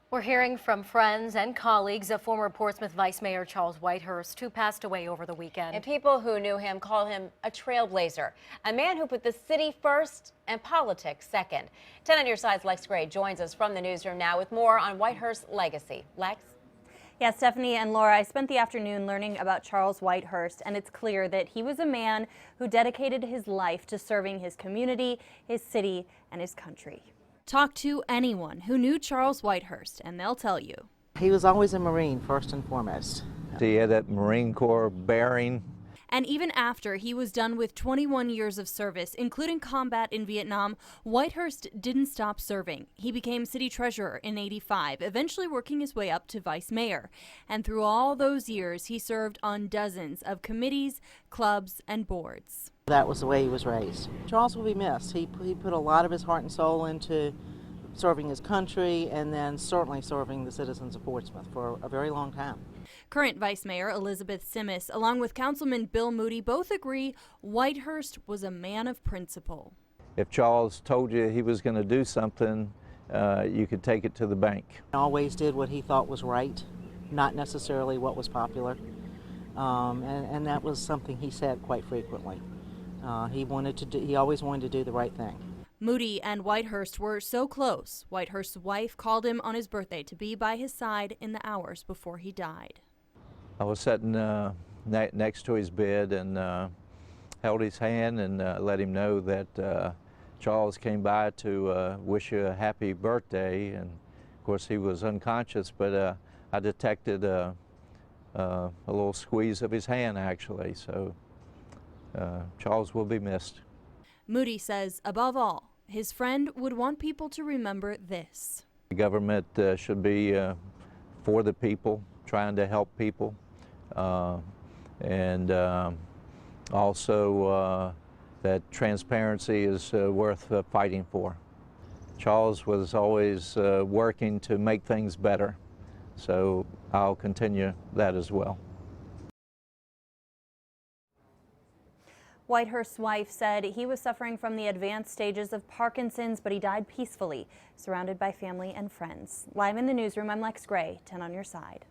We're hearing from friends and colleagues of former Portsmouth Vice Mayor Charles Whitehurst, who passed away over the weekend. And people who knew him call him a trailblazer, a man who put the city first and politics second. 10 on your side's Lex Gray joins us from the newsroom now with more on Whitehurst's legacy. Lex? Yeah, Stephanie and Laura, I spent the afternoon learning about Charles Whitehurst, and it's clear that he was a man who dedicated his life to serving his community, his city, and his country. Talk to anyone who knew Charles Whitehurst, and they'll tell you. He was always a Marine, first and foremost. He had that Marine Corps bearing. And even after he was done with 21 years of service, including combat in Vietnam, Whitehurst didn't stop serving. He became city treasurer in '85, eventually working his way up to vice mayor. And through all those years, he served on dozens of committees, clubs, and boards. That was the way he was raised. Charles will be missed. He put a lot of his heart and soul into serving his country and then certainly serving the citizens of Portsmouth for a very long time. Current Vice Mayor Elizabeth Simmis, along with Councilman Bill Moody, both agree Whitehurst was a man of principle. If Charles told you he was going to do something, you could take it to the bank. He always did what he thought was right, not necessarily what was popular, and that was something he said quite frequently. He always wanted to do the right thing. Moody and Whitehurst were so close, Whitehurst's wife called him on his birthday to be by his side in the hours before he died. I was sitting next to his bed and held his hand and let him know that Charles came by to wish you a happy birthday. And of course he was unconscious, but I detected a little squeeze of his hand actually. So Charles will be missed. Moody says, above all, his friend would want people to remember this. The government should be for the people, trying to help people, and also that transparency is worth fighting for. Charles was always working to make things better, so I'll continue that as well. Whitehurst's wife said he was suffering from the advanced stages of Parkinson's, but he died peacefully, surrounded by family and friends. Live in the newsroom, I'm Lex Gray, 10 on your side.